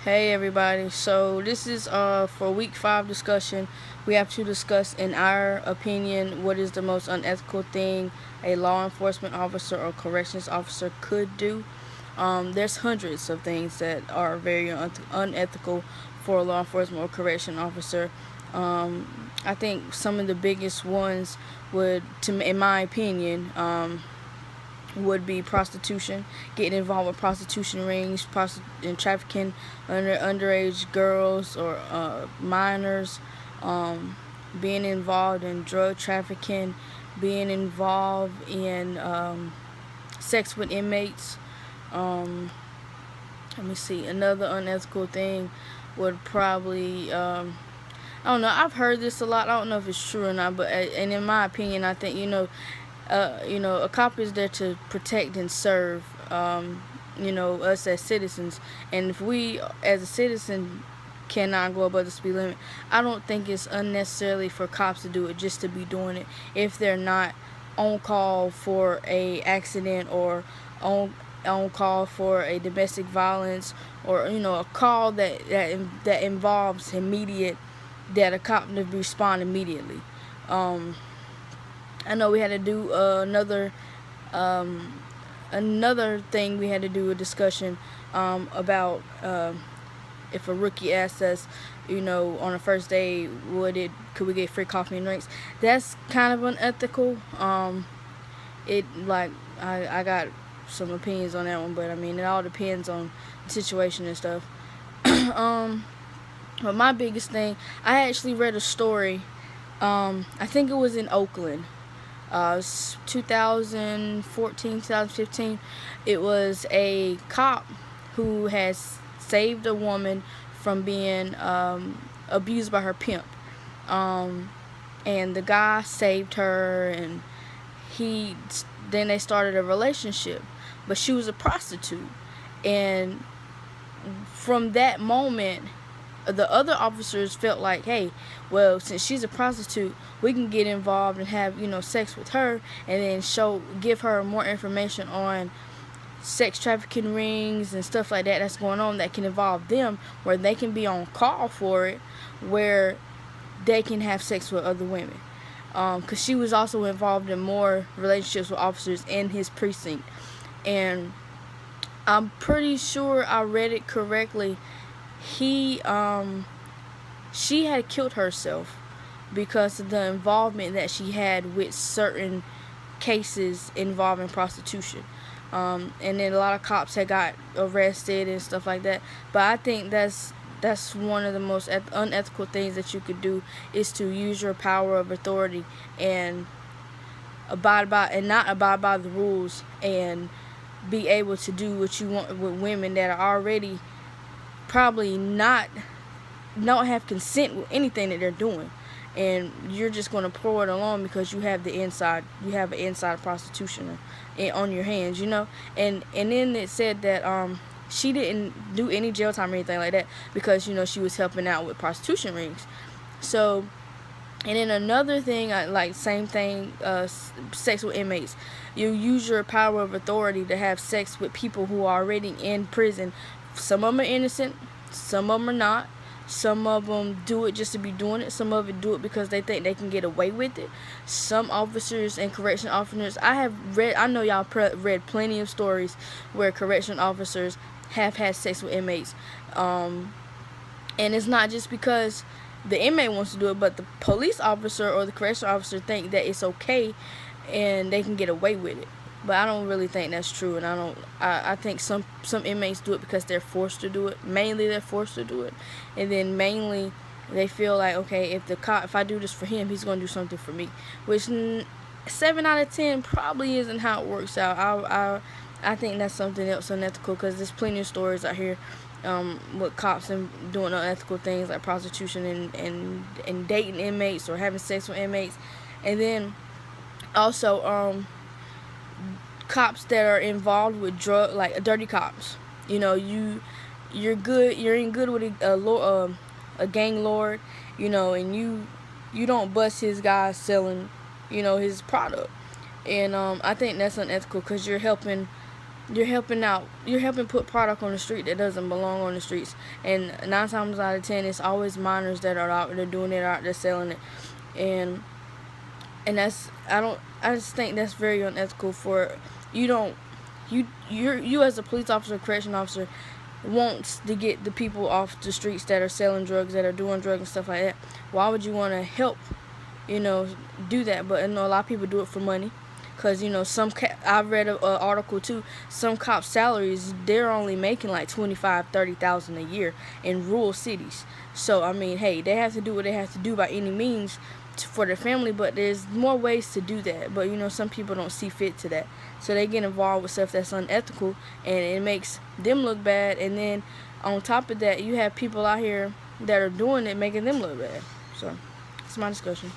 Hey everybody, so this is for week 5 discussion. We have to discuss, in our opinion, what is the most unethical thing a law enforcement officer or corrections officer could do. There's hundreds of things that are very unethical for a law enforcement or correction officer. I think some of the biggest ones in my opinion, would be prostitution, getting involved with prostitution rings, and trafficking underage girls or minors, being involved in drug trafficking, being involved in sex with inmates. Um, Let me see. Another unethical thing would probably I don't know. I've heard this a lot. I don't know if it's true or not, but and in my opinion, I think a cop is there to protect and serve. Us as citizens, and if we as a citizen cannot go above the speed limit, I don't think it's unnecessarily for cops to do it just to be doing it if they're not on call for a accident or on call for a domestic violence or a call that involves immediate that a cop to respond immediately. Um, I know we had to do another thing. We had to do a discussion about if a rookie asked us, on a first day, could we get free coffee and drinks? That's kind of unethical. It like I got some opinions on that one, but I mean it all depends on the situation and stuff. um, but my biggest thing, I actually read a story. I think it was in Oakland. 2014, 2015. It was a cop who has saved a woman from being abused by her pimp. Um, and the guy saved her, and he then they started a relationship, but she was a prostitute, and from that moment the other officers felt like, hey, well, since she's a prostitute, we can get involved and have sex with her, and then give her more information on sex trafficking rings and stuff like that that's going on that can involve them, where they can be on call for it, where they can have sex with other women. Because she was also involved in more relationships with officers in his precinct, and I'm pretty sure I read it correctly. He she had killed herself because of the involvement that she had with certain cases involving prostitution. And then a lot of cops had got arrested and stuff like that. But I think that's one of the most unethical things that you could do, is to use your power of authority and not abide by the rules, and be able to do what you want with women that are already probably don't have consent with anything that they're doing, and you're just going to pour it along because you have an inside prostitution on your hands, and then it said that she didn't do any jail time or anything like that because she was helping out with prostitution rings. So, and then another thing, like same thing, sex with inmates. You use your power of authority to have sex with people who are already in prison. Some of them are innocent, some of them are not. Some of them do it just to be doing it. Some of them do it because they think they can get away with it. Some officers and correction officers, I know y'all read plenty of stories where correction officers have had sex with inmates. And it's not just because the inmate wants to do it, but the police officer or the correction officer think that it's okay and they can get away with it. But I don't really think that's true, and I think some inmates do it because they're forced to do it. Mainly they're forced to do it, and then mainly they feel like, okay, if I do this for him, he's going to do something for me, which 7 out of 10 probably isn't how it works out. I think that's something else unethical, because there's plenty of stories out here with cops and doing unethical things like prostitution and dating inmates or having sex with inmates, and then also cops that are involved with like dirty cops. You're in good with a gang lord, and you don't bust his guys selling, his product, and I think that's unethical because you're helping you're helping put product on the street that doesn't belong on the streets. And 9 times out of 10, it's always minors that are out there doing it, out there selling it. And that's, I just think that's very unethical. For you as a police officer, correction officer, wants to get the people off the streets that are selling drugs, that are doing drugs and stuff like that. Why would you want to help, do that? But a lot of people do it for money. Because, I read an article too, some cops' salaries, they're only making like $25,000-$30,000 a year in rural cities. So, I mean, hey, they have to do what they have to do by any means for their family, but there's more ways to do that. But, some people don't see fit to that. So they get involved with stuff that's unethical, and it makes them look bad. And then on top of that, you have people out here that are doing it, making them look bad. So, it's my discussion.